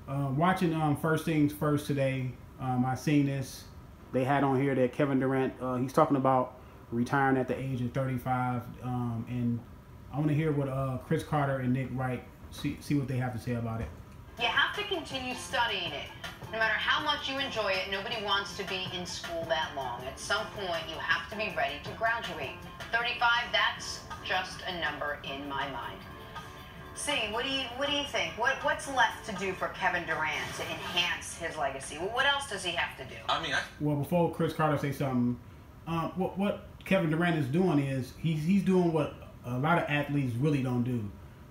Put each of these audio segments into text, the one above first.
Watching First Things First today, I seen this. They had on here that Kevin Durant, he's talking about retiring at the age of 35, and I want to hear what Chris Carter and Nick Wright see what they have to say about it. You have to continue studying it. No matter how much you enjoy it, nobody wants to be in school that long. At some point, you have to be ready to graduate. 35, that's just a number in my mind. See, what do you think? What's left to do for Kevin Durant to enhance his legacy? What else does he have to do? Well, before Chris Carter say something, what Kevin Durant is doing is he's doing what a lot of athletes really don't do.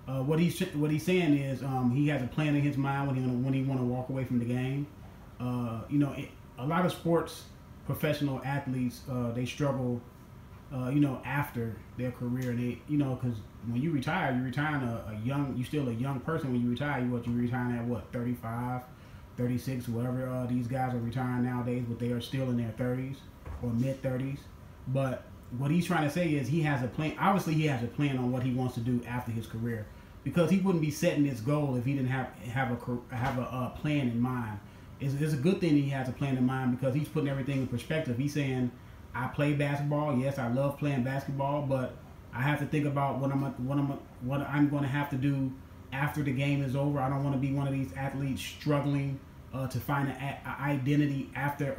What he's saying is he has a plan in his mind when he want to walk away from the game. A lot of sports professional athletes they struggle. After their career, because when you retire, you're still a young person when you retire. You're retiring at 35, 36, whatever these guys are retiring nowadays, but they are still in their 30s or mid 30s. But what he's trying to say is he has a plan. Obviously, he has a plan on what he wants to do after his career, because he wouldn't be setting this goal if he didn't have a plan in mind. It's a good thing he has a plan in mind, because he's putting everything in perspective. He's saying, I play basketball. Yes, I love playing basketball, but I have to think about what I'm going to have to do after the game is over. I don't want to be one of these athletes struggling to find an identity after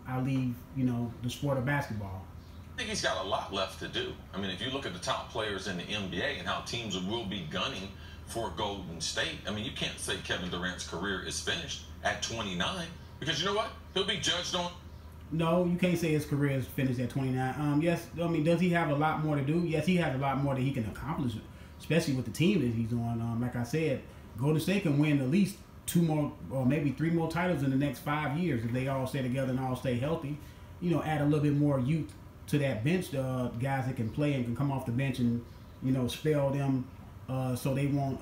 I leave, the sport of basketball. I think he's got a lot left to do. I mean, if you look at the top players in the NBA and how teams will be gunning for Golden State, I mean, you can't say Kevin Durant's career is finished at 29, because you know what? He'll be judged on. No, you can't say his career is finished at 29. Yes, I mean, does he have a lot more to do? Yes, he has a lot more that he can accomplish, especially with the team that he's on. Like I said, Golden State can win at least 2 more or maybe 3 more titles in the next 5 years if they all stay together and all stay healthy. Add a little bit more youth to that bench, guys that can play and can come off the bench and, spell them so they won't,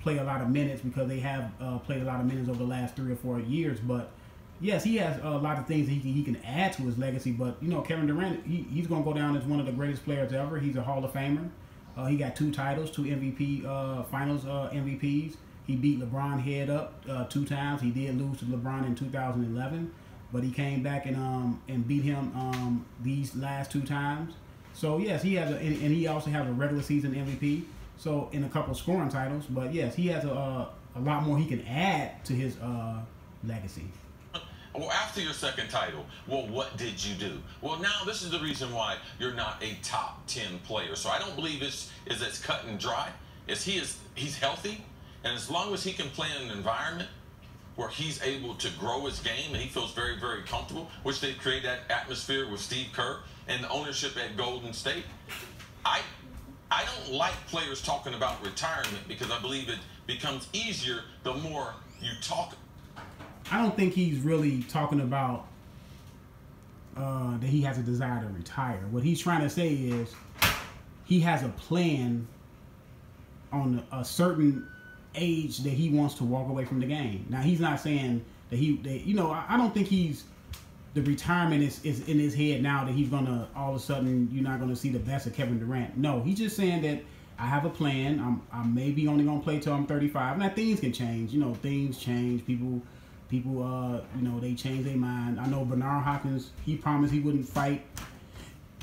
play a lot of minutes, because they have played a lot of minutes over the last 3 or 4 years. But yes, he has a lot of things that he can add to his legacy. But Kevin Durant, he's going to go down as one of the greatest players ever. He's a Hall of Famer. He got 2 titles, 2 MVP Finals MVPs. He beat LeBron head up 2 times. He did lose to LeBron in 2011, but he came back and beat him these last 2 times. So yes, he has and he also has a regular season MVP. So in a couple scoring titles. But yes, he has a lot more he can add to his legacy. Well, after your second title, well, what did you do? Well, now this is the reason why you're not a top 10 player. So I don't believe it's cut and dry. He's healthy, and as long as he can play in an environment where he's able to grow his game and he feels very, very comfortable, which they create that atmosphere with Steve Kerr and the ownership at Golden State. I don't like players talking about retirement, because I believe it becomes easier the more you talk. I don't think he's really talking about that he has a desire to retire. What he's trying to say is he has a plan on a certain age that he wants to walk away from the game. Now, he's not saying that I don't think the retirement is in his head now, that he's gonna all of a sudden you're not gonna see the best of Kevin Durant. No, he's just saying that I have a plan. I'm maybe only gonna play till I'm 35. Now, things can change. Things change. People, they change their mind. I know Bernard Hopkins, he promised he wouldn't fight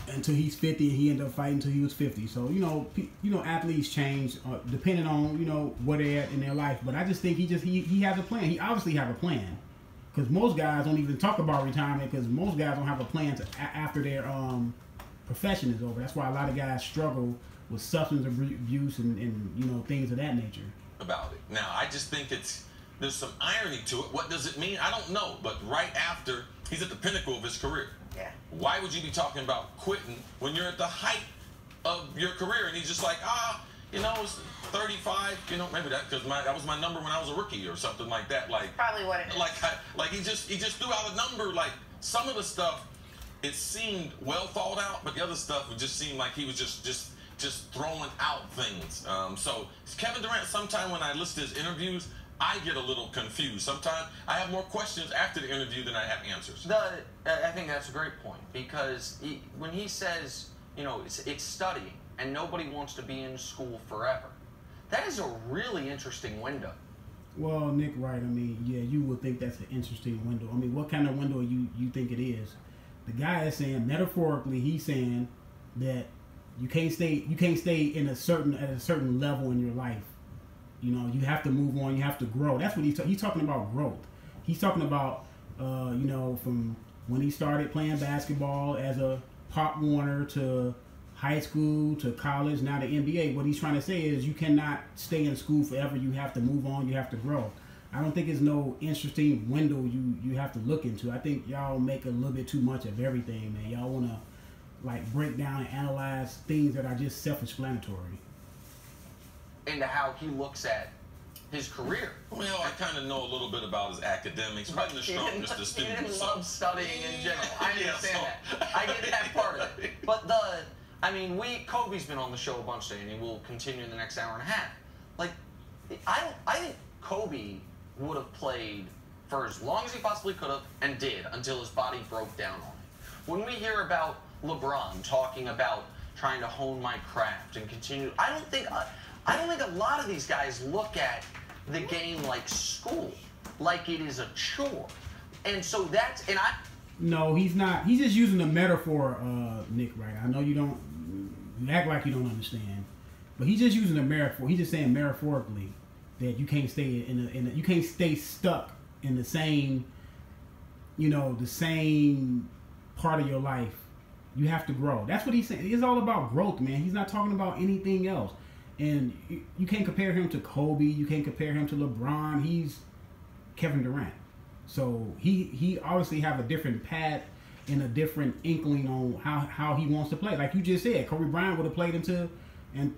until he's 50, and he ended up fighting until he was 50. So, athletes change depending on, where they're at in their life. But I just think he has a plan. He obviously have a plan, because most guys don't even talk about retirement, because most guys don't have a plan after their profession is over. That's why a lot of guys struggle with substance abuse and things of that nature. About it. Now, I just think there's some irony to it. What does it mean? I don't know. But right after, he's at the pinnacle of his career. Yeah. Why would you be talking about quitting when you're at the height of your career? And he's just like, it's 35, maybe because that was my number when I was a rookie or something like that. Like, probably what it is. Like he just threw out a number. Like, some of the stuff, it seemed well thought out, but the other stuff, it just seemed like he was just throwing out things. So Kevin Durant, sometime when I listen to his interviews, I get a little confused. Sometimes I have more questions after the interview than I have answers. I think that's a great point, because when he says, it's studying and nobody wants to be in school forever, that is a really interesting window. Well, Nick, right. I mean, yeah, you would think that's an interesting window. I mean, what kind of window you think it is? The guy is saying, metaphorically, he's saying that you can't stay in at a certain level in your life. You know, you have to move on. You have to grow. That's what he's talking about, growth. He's talking about, you know, from when he started playing basketball as a Pop Warner to high school to college, now the NBA. What he's trying to say is you cannot stay in school forever. You have to move on. You have to grow. I don't think it's no interesting window you have to look into. I think y'all make a little bit too much of everything, man. Y'all want to like break down and analyze things that are just self-explanatory. Into how he looks at his career. Well, I kind of know a little bit about his academics. But the strongest of students. He didn't love studying in general. I understand so. that. I get that part of it. But I mean, Kobe's been on the show a bunch today, and he will continue in the next hour and a half. Like, I think Kobe would have played for as long as he possibly could have, and did, until his body broke down on him. When we hear about LeBron talking about trying to hone my craft and continue, I don't think a lot of these guys look at the game like school, like it is a chore. And so No, he's not. He's just using a metaphor, Nick, right? I know you act like you don't understand, but he's just using a metaphor. He's just saying metaphorically that you can't stay you can't stay stuck in the same, you know, the same part of your life. You have to grow. That's what he's saying. It's all about growth, man. He's not talking about anything else. And you can't compare him to Kobe. You can't compare him to LeBron. He's Kevin Durant. So he obviously have a different path and a different inkling on how he wants to play. Like you just said, Kobe Bryant would have played into and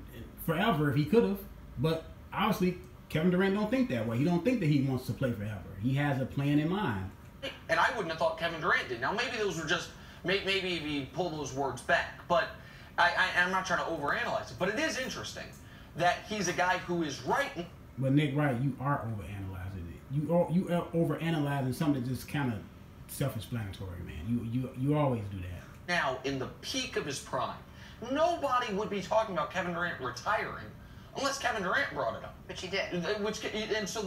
forever if he could have. But obviously Kevin Durant don't think that way. He don't think that he wants to play forever. He has a plan in mind. And I wouldn't have thought Kevin Durant did. Now maybe those were just maybe he pulled those words back. But I'm not trying to overanalyze it. But it is interesting that he's a guy who is right. But Nick, right, you are overanalyzing it. You are overanalyzing something that's just kind of self-explanatory, man. You always do that. Now, in the peak of his prime, nobody would be talking about Kevin Durant retiring unless Kevin Durant brought it up. Which he did. And so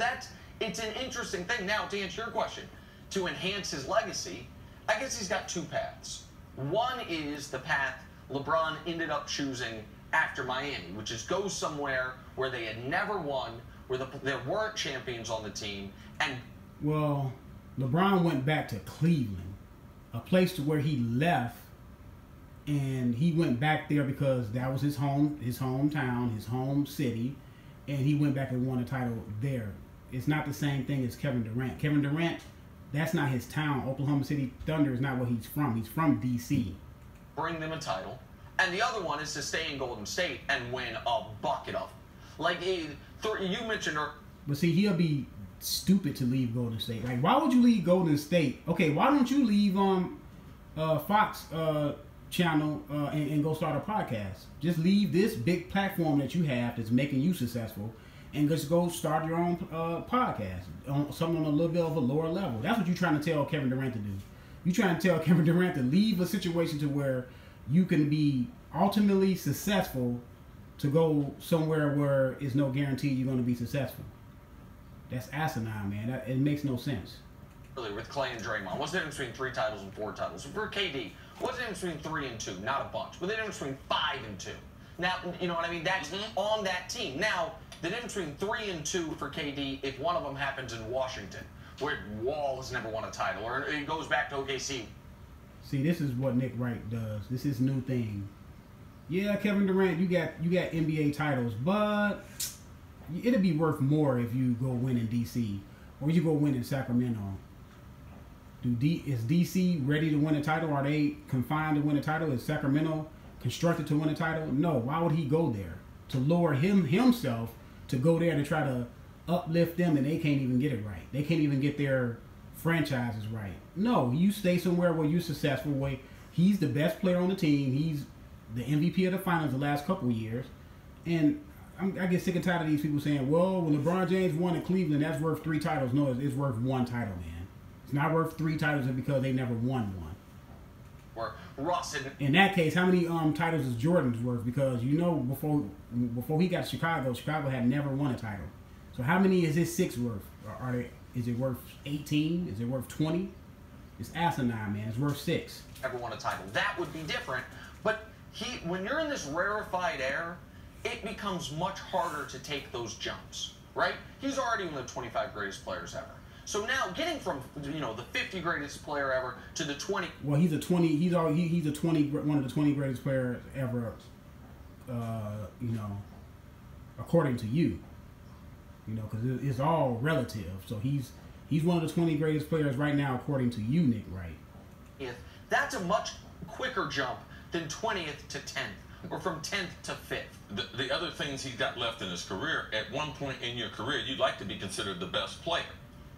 it's an interesting thing. Now, to answer your question, to enhance his legacy, I guess he's got two paths. One is the path LeBron ended up choosing after Miami, which is go somewhere where they had never won, where there weren't champions on the team, and well, LeBron went back to Cleveland, a place to where he left, and he went back there because that was his hometown, his home city, and he went back and won a title there. It's not the same thing as Kevin Durant. Kevin Durant, that's not his town. Oklahoma City Thunder is not where he's from. He's from D.C. Bring them a title. And the other one is to stay in Golden State and win a bucket of them. Like, you mentioned her. But see, he'll be stupid to leave Golden State. Like, why would you leave Golden State? Okay, why don't you leave Fox channel and go start a podcast? Just leave this big platform that you have that's making you successful and just go start your own podcast on something on a little bit of a lower level. That's what you're trying to tell Kevin Durant to do. You're trying to tell Kevin Durant to leave a situation to where you can be ultimately successful to go somewhere where it's no guarantee you're going to be successful. That's asinine, man. It makes no sense. Really, with Clay and Draymond, what's the difference between 3 titles and 4 titles? For KD, what's the difference between 3 and 2? Not a bunch. What's the difference between 5 and 2? Now, you know what I mean? That's on that team. Now, the difference between 3 and 2 for KD, if one of them happens in Washington, where Wall has never won a title, or it goes back to OKC. See, this is what Nick Wright does. This is new thing. Yeah, Kevin Durant, you got NBA titles, but it'd be worth more if you go win in D.C. or you go win in Sacramento. Is D.C. ready to win a title? Are they confined to win a title? Is Sacramento constructed to win a title? No. Why would he go there? To lower himself to go there to try to uplift them, and they can't even get it right. They can't even get their franchises right. No, you stay somewhere where you're successful. Where he's the best player on the team. He's the MVP of the finals the last couple of years. And I get sick and tired of these people saying, well, when LeBron James won in Cleveland, that's worth 3 titles. No, it's worth 1 title, man. It's not worth 3 titles because they never won one. Or Russ in that case, how many titles is Jordan's worth? Because you know before he got to Chicago had never won a title. So So how many is his 6 worth? Are they? Is it worth 18? Is it worth 20? It's asinine, man. It's worth 6. Ever won a title? That would be different. But when you're in this rarefied air, it becomes much harder to take those jumps, right? He's already one of the 25 greatest players ever. So now getting from the 50 greatest player ever to the 20. Well, he's a 20. He's a 20. One of the 20 greatest players ever. According to you. Because it's all relative. So he's one of the 20 greatest players right now, according to you, Nick Wright. That's a much quicker jump than 20th to 10th, or from 10th to 5th. The other things he's got left in his career, at one point in your career, you'd like to be considered the best player.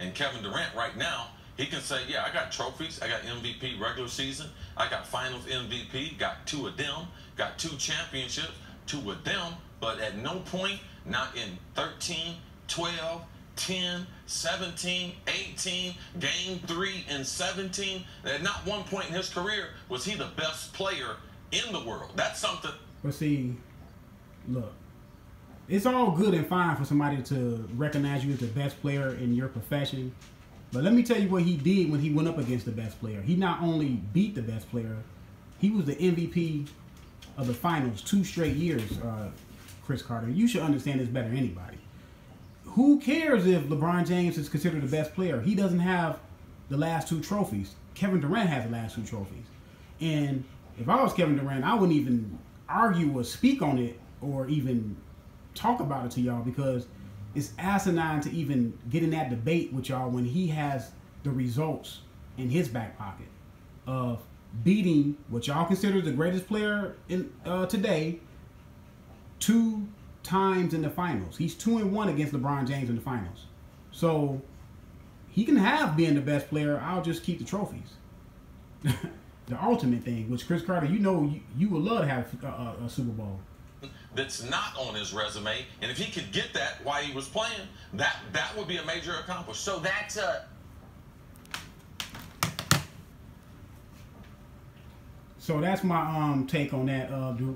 And Kevin Durant right now, he can say, yeah, I got trophies. I got MVP regular season. I got finals MVP. Got 2 of them. Got 2 championships. 2 of them. But at no point, not in 13, 12, 10, 17, 18, game 3 and 17. At not one point in his career was he the best player in the world. That's something. But see, look, it's all good and fine for somebody to recognize you as the best player in your profession. But let me tell you what he did when he went up against the best player. He not only beat the best player, he was the MVP of the finals 2 straight years, Chris Carter. You should understand this better than anybody. Who cares if LeBron James is considered the best player? He doesn't have the last 2 trophies. Kevin Durant has the last 2 trophies. And if I was Kevin Durant, I wouldn't even argue or speak on it or even talk about it to y'all, because it's asinine to even get in that debate with y'all when he has the results in his back pocket of beating what y'all consider the greatest player in today 2 times in the finals. He's 2-1 against LeBron James in the finals. So he can have being the best player. I'll just keep the trophies. The ultimate thing, which Chris Carter, you would love to have a Super Bowl. That's not on his resume, and if he could get that while he was playing, that would be a major accomplishment. So that's So that's my take on that.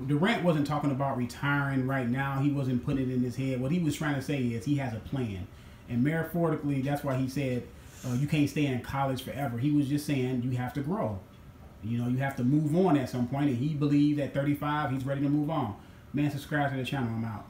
Durant wasn't talking about retiring right now. He wasn't putting it in his head. What he was trying to say is he has a plan, and metaphorically, that's why he said you can't stay in college forever. He was just saying you have to grow. You have to move on at some point, and he believed at 35 he's ready to move on. Man, subscribe to the channel. I'm out.